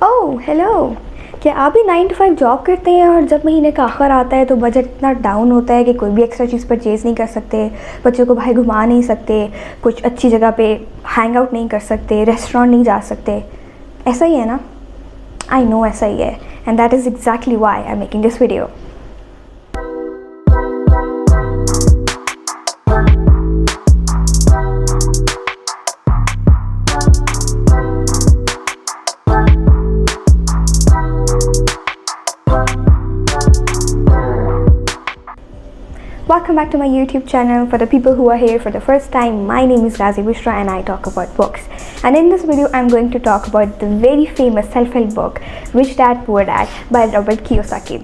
Oh hello. क्या आप भी 9 to 5 जॉब करते हैं और जब महीने का आखिर आता है तो बजट इतना डाउन होता है कि कोई भी एक्स्ट्रा चीज़ परचेज़ नहीं कर सकते, बच्चों को बाहर घुमा नहीं सकते, कुछ अच्छी जगह पे हैंग आउट नहीं कर सकते, रेस्टोरेंट नहीं जा सकते? ऐसा ही है ना? आई नो ऐसा ही है, and that is exactly why I am making this video. Welcome back to my YouTube channel. For the people who are here for the first time, my name is Razi Bushra and I talk about books. And in this video, I'm going to talk about the very famous self-help book, Rich Dad Poor Dad by Robert Kiyosaki.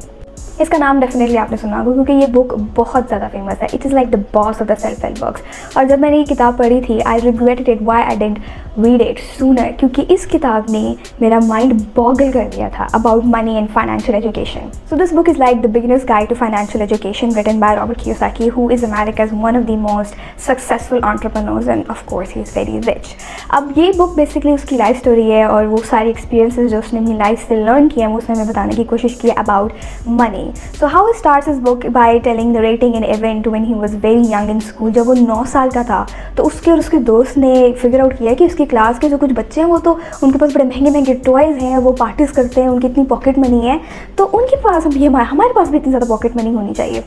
इसका नाम definitely आपने सुना होगा क्योंकि ये book बहुत ज़्यादा famous है. It is like the boss of the self help books. और जब मैंने ये किताब पढ़ी थी, I regretted it why I didn't read it sooner, क्योंकि इस किताब ने मेरा माइंड बॉगल कर दिया था about money and financial education. So this book is like the beginner's guide to financial education written by Robert Kiyosaki, who is America's one of the most successful entrepreneurs and of course he is very rich. अब ये book basically उसकी life story है और वो सारी experiences जो उसने अपनी लाइफ से लर्न किए हैं वो उसने हमें बताने की कोशिश की है about money. So how starts his book by telling narrating an event when he was very young in school. जब वो 9 साल का था तो उसके और उसके दोस्त ने फिगर आउट किया कि उसकी क्लास के जो कुछ बच्चे हैं वो तो उनके पास बड़े महंगे महंगे टॉयज़ हैं, वो पार्टीज करते हैं, उनकी इतनी पॉकेट मनी है, तो उनके पास अब ये हमारे पास भी इतनी ज़्यादा पॉकेट मनी होनी चाहिए.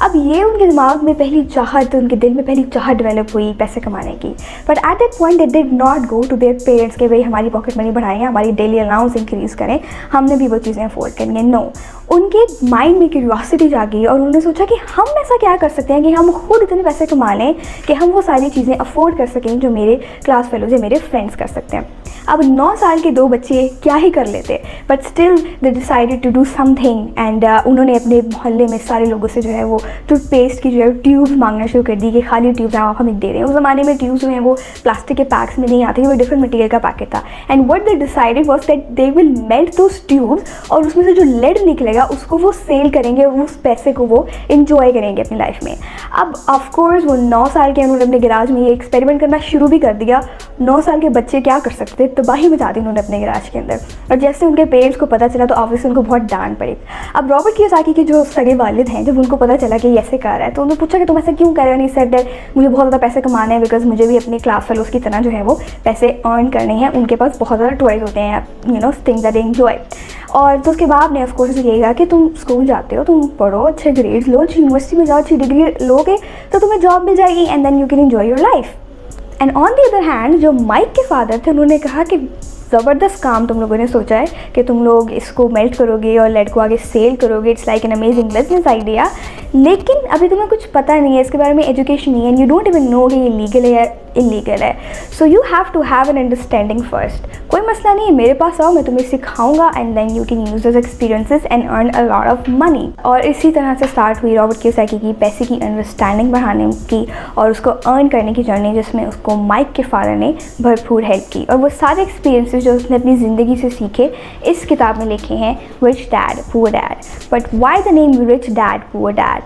अब ये उनके दिमाग में पहली चाहत, उनके दिल में पहली चाहत डेवलप हुई पैसे कमाने की. But at that point they did not go to their parents के भाई हमारी पॉकेट मनी बढ़ाएं, हमारी डेली अलाउंस इंक्रीज़ करें, हमने भी वो चीज़ें अफोर्ड करनी है. नो, उनके माइंड में क्यूरियोसिटी जागी और उन्होंने सोचा कि हम ऐसा क्या कर सकते हैं कि हम खुद इतने पैसे कमा लें कि हम वो सारी चीज़ें अफोर्ड कर सकें जो मेरे क्लास फेलोज या मेरे फ्रेंड्स कर सकते हैं. अब 9 साल के 2 बच्चे क्या ही कर लेते, but still they decided to do something. And उन्होंने अपने मोहल्ले में सारे लोगों से जो है वो टूथपेस्ट की जो है ट्यूब्स मांगना शुरू कर दी कि खाली ट्यूब्स आप हमें दे रहे हैं. उस ज़माने में ट्यूब्स जो हैं वो प्लास्टिक के पैक्स में नहीं आती, वो डिफरेंट मटीरियल का पैकेट था. And what they decided was that they will melt those tubes और उसमें से जो लेड निकलेगा उसको वो सेल करेंगे, उस पैसे को वो इंजॉय करेंगे अपनी लाइफ में. अब ऑफकोर्स वो 9 साल के उन्होंने अपने गैराज में ये एक्सपेरिमेंट करना शुरू भी कर दिया. 9 साल के बच्चे क्या कर सकते, तबाही मचा दी उन्होंने अपने गैराज के अंदर. और जैसे उनके पेरेंट्स को पता चला तो ऑब्वियसली उनको बहुत डांट पड़ी. अब रॉबर्ट कियोसाकी के जो सगे वालिद हैं, जब उनको पता चला कि ये ऐसे कर रहा है तो उन्होंने पूछा कि तुम ऐसा क्यों कर रहे हो. नहीं सेड दैट मुझे बहुत ज़्यादा पैसे कमाने हैं बिकॉज मुझे भी अपने क्लास फेलोज की तरह जो है वो पैसे अर्न करने हैं. उनके पास बहुत ज़्यादा टॉयज़ होते हैं, you know, things that they enjoy. और तो उसके बाद ने ऑफकोर्स ये कहा कि तुम स्कूल जाते हो, तुम पढ़ो, अच्छे ग्रेड्स लो, अच्छी यूनिवर्सिटी में जाओ, अच्छी डिग्री लोगे तो तुम्हें जॉब मिल जाएगी and then you can enjoy your life. And on the other hand जो माइक के फादर थे उन्होंने कहा कि ज़बरदस्त काम तुम लोगों ने सोचा है कि तुम लोग इसको मेल्ट करोगे और लेड को आगे सेल करोगे. It's like an amazing business idea, लेकिन अभी तुम्हें कुछ पता नहीं है, इसके बारे में एजुकेशन नहीं है, and you don't even know कि ये लीगल है या इलीगल है. So you have to have an understanding first. कोई मसला नहीं है, मेरे पास आओ, मैं तुम्हें सिखाऊंगा and then you can use this experiences and earn a lot of money. और इसी तरह से स्टार्ट हुई रॉबर्ट कियोसाकी की पैसे की अंडरस्टैंडिंग बढ़ाने की और उसको अर्न करने की जर्नी, जिसमें उसको माइक के फादर ने भरपूर हेल्प की. और वो सारे एक्सपीरियंसेस जो उसने अपनी ज़िंदगी से सीखे इस किताब में लिखे हैं, rich dad poor dad. But why the name rich dad poor dad?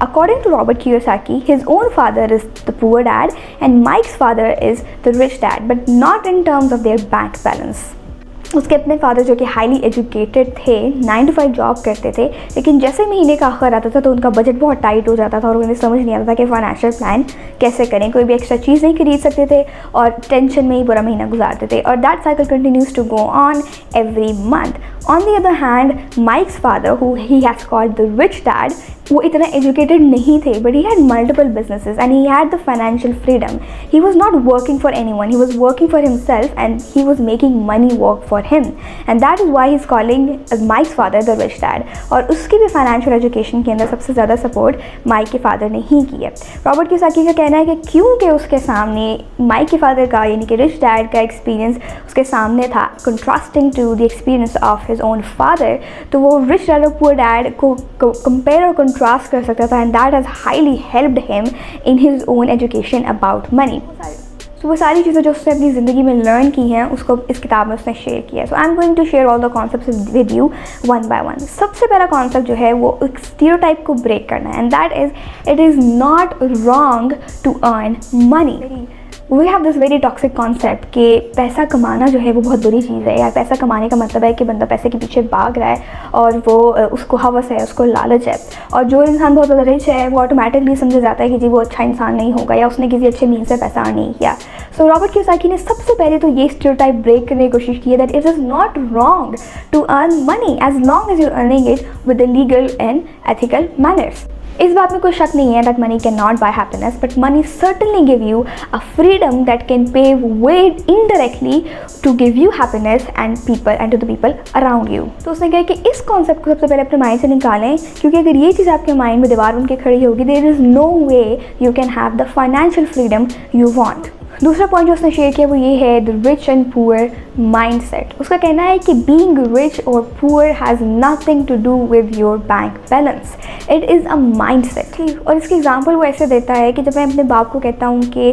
According to Robert Kiyosaki, his own father is the poor dad and Mike's father is the rich dad, but not in terms of their bank balance. उसके अपने father जो कि highly educated थे, 9 to 5 job करते थे, लेकिन जैसे महीने का आखिर आता था तो उनका बजट बहुत टाइट हो जाता था और उन्हें समझ नहीं आता था कि फाइनेंशियल प्लान कैसे करें. कोई भी एक्स्ट्रा चीज़ नहीं खरीद सकते थे और टेंशन में ही पूरा महीना गुजारते थे. और that cycle continues to go on every month. On the other hand Mike's father, who he has called the rich dad, वो इतना एजुकेटेड नहीं थे, but he had multiple businesses and he had the financial freedom. He was not working for any one, he was working for himself and he was making money work for him. And that is why he is calling Mike's father the rich dad. और उसकी भी financial education के अंदर सबसे ज़्यादा support mic के father ने ही की है. रॉबर्ट कियोसाकी का कहना है कि क्योंकि उसके सामने माइक के फादर का यानी कि रिच डैड का एक्सपीरियंस उसके सामने था, contrasting to the experience of his own father, तो वो रिच डैड और पुअर डैड को कंपेयर और कंट्रास्ट कर सकता था. And that has highly helped him in his own education about money. So वो सारी चीज़ें जो उसने अपनी ज़िंदगी में लर्न की हैं उसको इस किताब में उसने शेयर किया है. So I am going to share all the concepts with you one by one. सबसे पहला कॉन्सेप्ट जो है वो एक स्टीरियोटाइप को ब्रेक करना है, and that is it is not wrong to earn money. We have this very toxic concept कि पैसा कमाना जो है वो बहुत बुरी चीज़ है, या पैसा कमाने का मतलब है कि बंदा पैसे के पीछे भाग रहा है और वो उसको हवस है, उसको लालच है। और जो इंसान बहुत ज़्यादा रिच है वो ऑटोमेटिकली समझा जाता है कि जी वो अच्छा इंसान नहीं होगा, या उसने किसी अच्छे मीन से पैसा अर्न नहीं किया। सो रॉबर्ट कियोसाकी ने सबसे पहले तो ये स्टीरियोटाइप ब्रेक करने की कोशिश की है that it is not wrong to earn money as long as you earning it with the legal and ethical manners. इस बात में कोई शक नहीं है that money can not buy happiness, but money certainly give you a freedom that can pave way indirectly to give you happiness and people and to the people around you. तो उसने कहा कि इस कॉन्सेप्ट को सबसे पहले अपने mind से निकालें, क्योंकि अगर ये चीज़ आपके माइंड में दीवार बन के खड़ी होगी, there is no way you can have the financial freedom you want. दूसरा पॉइंट जो उसने शेयर किया वो ये है the rich and poor mindset. उसका कहना है कि बीइंग रिच और poor has nothing to do with your bank balance, it is a mindset. और इसकी एग्जांपल वो ऐसे देता है कि जब मैं अपने बाप को कहता हूँ कि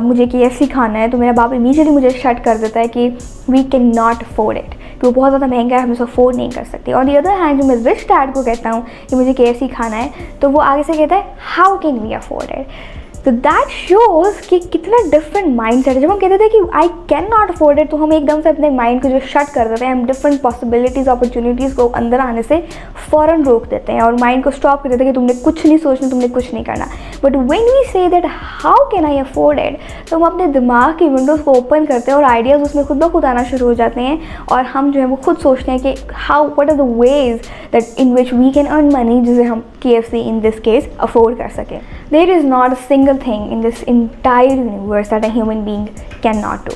मुझे KFC खाना है, तो मेरा बाप इमीडिएटली मुझे शट कर देता है कि we can not afford it, कि वो बहुत ज़्यादा महंगा है, हम इसे अफोर्ड नहीं कर सकते। और द अदर हैंड जो मैं रिच डैड को कहता हूँ कि मुझे KFC खाना है, तो वो आगे से कहता है how can we afford it. तो दैट शोज़ कि कितना डिफरेंट माइंड सेट है। जब हम कहते थे कि I can not afford it, तो हम एकदम से अपने माइंड को जो शट कर देते हैं, हम डिफरेंट पॉसिबिलिटीज़ अपॉर्चुनिटीज़ को अंदर आने से फ़ौरन रोक देते हैं और माइंड को स्टॉप कर देते हैं कि तुमने कुछ नहीं सोचना, तुमने कुछ नहीं करना। But when we say that how can I afford it, तो हम अपने दिमाग की विंडोज़ को ओपन करते हैं और आइडियाज़ उसमें खुद ब खुद आना शुरू हो जाते हैं, और हम जो है वो खुद सोचते हैं कि how what are the ways that in which we can earn money, जिसे हम KFC in this case afford कर सकें। There is not a single thing in this entire universe that a human being cannot do।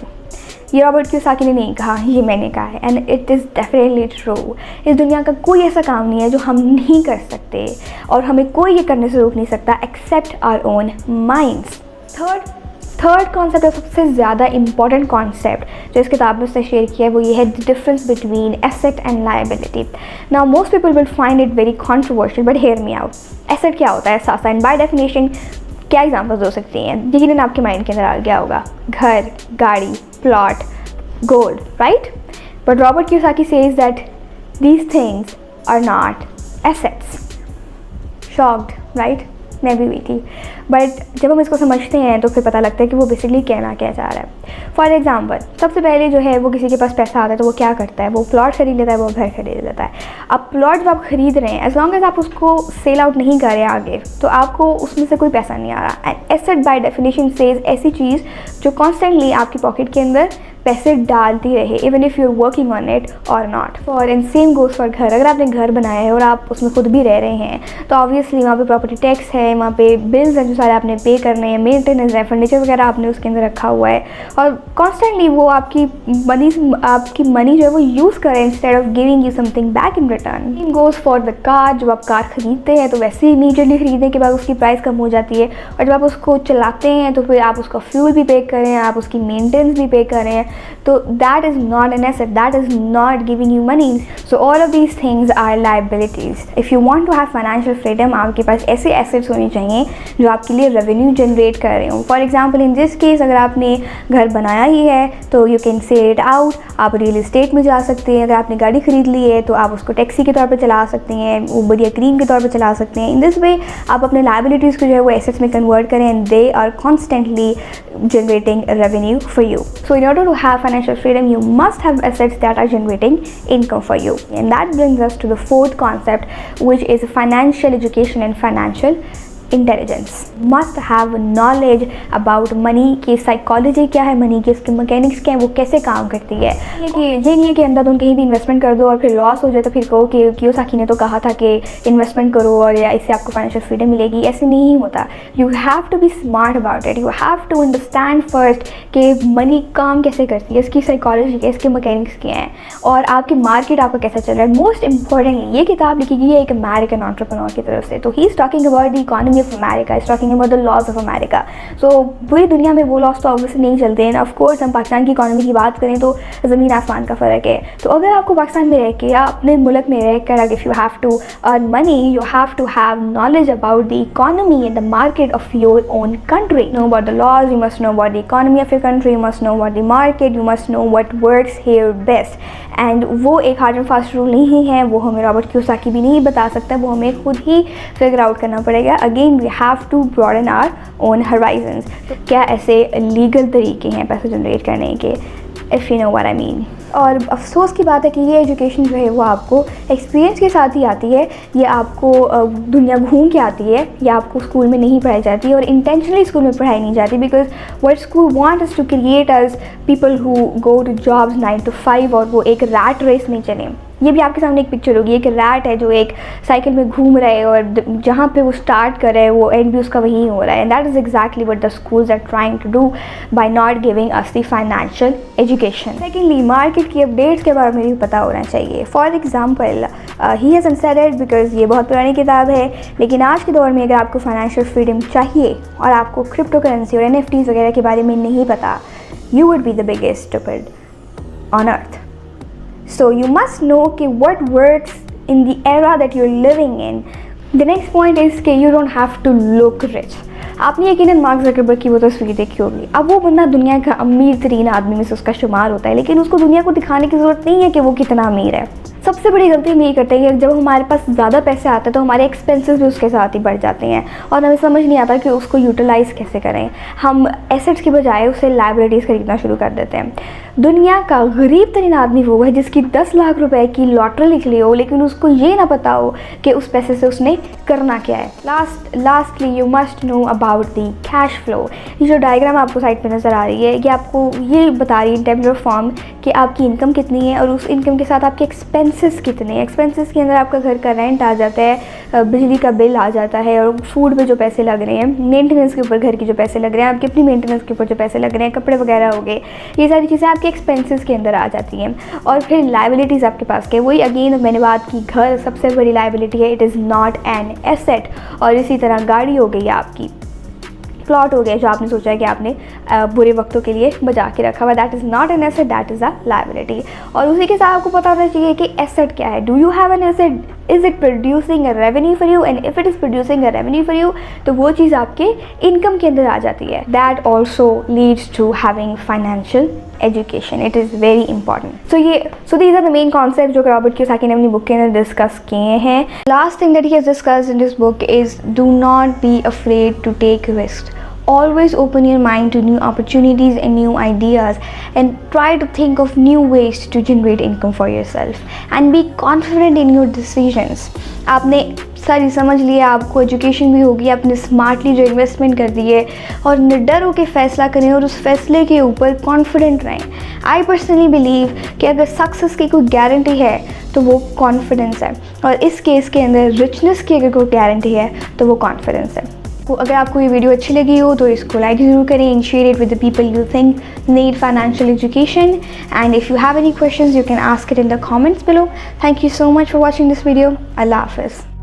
ये Robert Kiyosaki ने नहीं कहा, ये मैंने कहा है, and it is definitely true. इस दुनिया का कोई ऐसा काम नहीं है जो हम नहीं कर सकते, और हमें कोई ये करने से रोक नहीं सकता except our own minds. Third concept और सबसे ज़्यादा इंपॉर्टेंट कॉन्सेप्ट जो इस किताब में उसने शेयर किया है वो ये है the difference between asset and liability. Now most people will find it very controversial, but hear me out. Asset क्या होता है सासा, एंड बाय डेफिनेशन क्या एग्जाम्पल्स हो सकती हैं, यकीनन आपके माइंड के अंदर आ गया होगा, घर, गाड़ी, plot, gold, right? But Robert Kiyosaki says that these things are not assets. Shocked, right? मैं भी हुई थी, बट जब हम इसको समझते हैं तो फिर पता लगता है कि वो बेसिकली कहना क्या चाह रहा है। फॉर एग्जांपल, सबसे पहले जो है वो किसी के पास पैसा आता है तो वो क्या करता है, वो प्लॉट खरीद लेता है, वो घर खरीद लेता है। अब प्लॉट जब आप खरीद रहे हैं, एज लॉन्ग एज आप उसको सेल आउट नहीं कर रहे हैं आगे, तो आपको उसमें से कोई पैसा नहीं आ रहा। And asset by definition says ऐसी चीज़ जो कॉन्स्टेंटली आपकी पॉकेट के अंदर पैसे डालती रहे, even if you are working on it और not. For and same goes for घर। अगर आपने घर बनाया है और आप उसमें खुद भी रह रहे हैं, तो ऑब्वियसली वहाँ पे प्रॉपर्टी टैक्स है, वहाँ पे बिल्स हैं जो सारे आपने पे करने हैं, मेंटेनेंस है, फर्नीचर वगैरह आपने उसके अंदर रखा हुआ है, और कॉन्स्टेंटली वो आपकी मनी जो है वो यूज़ करें instead of giving you something back in return. Same goes for the car. जब आप कार खरीदते हैं तो वैसे ही इमीडिएटली खरीदने के बाद उसकी प्राइस कम हो जाती है, और जब आप उसको चलाते हैं तो फिर आप उसका फ्यूल भी पे करें, आप उसकी मेंटेनेंस भी पे करें, तो that is not an asset, that is not giving you money. So all of these things are liabilities. If you want to have financial freedom, आपके पास ऐसे assets होने चाहिए जो आपके लिए revenue generate कर रहे हो। For example, in this case, अगर आपने घर बनाया ही है तो you can sell it out, आप रियल एस्टेट में जा सकते हैं। अगर आपने गाड़ी खरीद ली है तो आप उसको टैक्सी के तौर पर चला सकते हैं, उबर या क्रीम के तौर पर चला सकते हैं। इन दिस वे आप अपने liabilities को जो है वो assets में कन्वर्ट करें, and they are constantly generating revenue for you. So in order to have financial freedom, you must have assets that are generating income for you. And that brings us to the fourth concept, which is financial education and financial intelligence. Must have knowledge about money की psychology क्या है, money की उसके mechanics क्या है, वो कैसे काम करती है। ये नहीं है कि अंधाधुंध कहीं भी इन्वेस्टमेंट कर दो और फिर लॉस हो जाए तो फिर कहो कि कियोसाकी ने तो कहा था कि इन्वेस्टमेंट करो और या इससे आपको फाइनेंशियल फ्रीडम मिलेगी। ऐसे नहीं होता। You have to be smart about it. You have to understand first कि मनी काम कैसे करती है, इसकी साइकोलॉजी क्या है, इसके मैकेनिक्स क्या हैं, और आपकी मार्केट आपका कैसा चल रहा है। मोस्ट इंपॉर्टेंटली ये किताब लिखी गई है एक अमेरिकन एंटरप्रेन्योर की तरफ से। तो he is talking about the economy of America, is talking about the laws of America. So पूरी दुनिया में वो लॉज तो ऑब्वियसली नहीं चलते हैं। ऑफ कोर्स हम पाकिस्तान की इकोनॉमी की बात करें तो ज़मीन आसमान का फ़र्क है। तो अगर आपको पाकिस्तान में रह के या अपने मुल्क में रह कर if you have to earn money, you have to have knowledge about the economy and the market of your own country. Know about the laws, you must know about the economy of your country, you must know about the market, you must know what works here best. And वो एक hard and fast rule नहीं है, वो हमें Robert Kiyosaki भी नहीं बता सकता, वो हमें खुद ही फिगर आउट करना पड़ेगा। Again again we have to broaden our own horizons. तो क्या ऐसे लीगल तरीके हैं पैसे जनरेट करने के, if you know what I mean. और अफसोस की बात है कि ये एजुकेशन जो है वो आपको एक्सपीरियंस के साथ ही आती है, ये आपको दुनिया घूम के आती है, ये आपको स्कूल में नहीं पढ़ाई जाती और इंटेंशनली स्कूल में पढ़ाई नहीं जाती, because what school want is to create us people who go to jobs 9 to 5 और वो एक रैट रेस में चलें। ये भी आपके सामने एक पिक्चर होगी, एक रैट है जो एक साइकिल में घूम रहा है और जहाँ पे वो स्टार्ट कर रहा है वो एंड भी उसका वहीं हो रहा है। And that is exactly what the schools are trying to do by not giving us the financial education. Secondly, market की अपडेट्स के बारे में भी पता होना चाहिए। For example he has unsaid because ये बहुत पुरानी किताब है, लेकिन आज के दौर में अगर आपको फाइनेंशियल फ्रीडम चाहिए और आपको क्रिप्टो करेंसी और NFTs वगैरह के बारे में नहीं पता, you would be the biggest stupid on earth. So you must know कि what works in the era that you're living in. The next point is कि you don't have to look rich. आपने यकीनन mark Zuckerberg की वो तस्वीर देखी होगी। अब वो बंदा दुनिया का अमीर तरीन आदमी में से उसका शुमार होता है, लेकिन उसको दुनिया को दिखाने की ज़रूरत नहीं है कि वो कितना अमीर है। सबसे बड़ी गलती हम यही करते हैं कि जब हमारे पास ज़्यादा पैसे आते हैं तो हमारे एक्सपेंसेस भी उसके साथ ही बढ़ जाते हैं और हमें समझ नहीं आता कि उसको यूटिलाइज़ कैसे करें। हम एसेट्स के बजाय उसे लाइबिलिटीज़ खरीदना शुरू कर देते हैं। दुनिया का गरीब तरीन आदमी वो है जिसकी 10 लाख रुपए की लॉटरी निकली हो, लेकिन उसको ये ना पता हो कि उस पैसे से उसने करना क्या है। Lastly you must know about the cash flow. ये जो डायग्राम आपको साइड पे नज़र आ रही है, ये आपको ये बता रही है टेबुलर फॉर्म कि आपकी इनकम कितनी है और उस इनकम के साथ आपके एक्सपेंसेस कितने हैं। एक्सपेंसेस के अंदर आपका घर का रेंट आ जाता है, बिजली का बिल आ जाता है और फूड पे जो पैसे लग रहे हैं, मेंटेनेंस के ऊपर घर की जो पैसे लग रहे हैं, आपकी अपनी मेंटेनेंस के ऊपर जो पैसे लग रहे हैं, कपड़े वगैरह हो गए, ये सारी चीज़ें आपके एक्सपेंसेस के अंदर आ जाती हैं। और फिर लाइबिलिटीज़ आपके पास के, वही अगेन मैंने बात की, घर सबसे बड़ी लाइबिलिटी है, it is not an asset. और इसी तरह गाड़ी हो गई आपकी, प्लॉट हो गया जो आपने सोचा है कि आपने बुरे वक्तों के लिए बचा के रखा हुआ, that is not an asset, that is a liability. और उसी के साथ आपको पता होना चाहिए कि एसेट क्या है। Do you have an asset, is it producing a revenue for you, and if it is producing a revenue for you तो वो चीज़ आपके इनकम के अंदर आ जाती है। That also leads to having financial education, it is very important. So these are the main concept जो Robert Kiyosaki ने अपनी बुक के अंदर डिस्कस किए हैं। Last thing that he has discussed in this book is do not be afraid to take risk. Always open your mind to new opportunities and new ideas, and try to think of new ways to generate income for yourself, and be confident in your decisions. आपने सारी समझ लिया, आपको education भी होगी, आपने smartly जो investment कर दी है और निडर होकर फैसला करें और उस फैसले के ऊपर कॉन्फिडेंट रहें। आई पर्सनली बिलीव कि अगर सक्सेस की कोई गारंटी है तो वो कॉन्फिडेंस है, और इस केस के अंदर रिचनेस की अगर कोई गारंटी है तो वो कॉन्फिडेंस है। अगर आपको ये वीडियो अच्छी लगी हो तो इसको लाइक ज़रूर करें, and share it with the people you think need financial education, and if you have any questions you can ask it in the comments below. Thank you so much for watching this video. अल्लाह हाफ़िज़।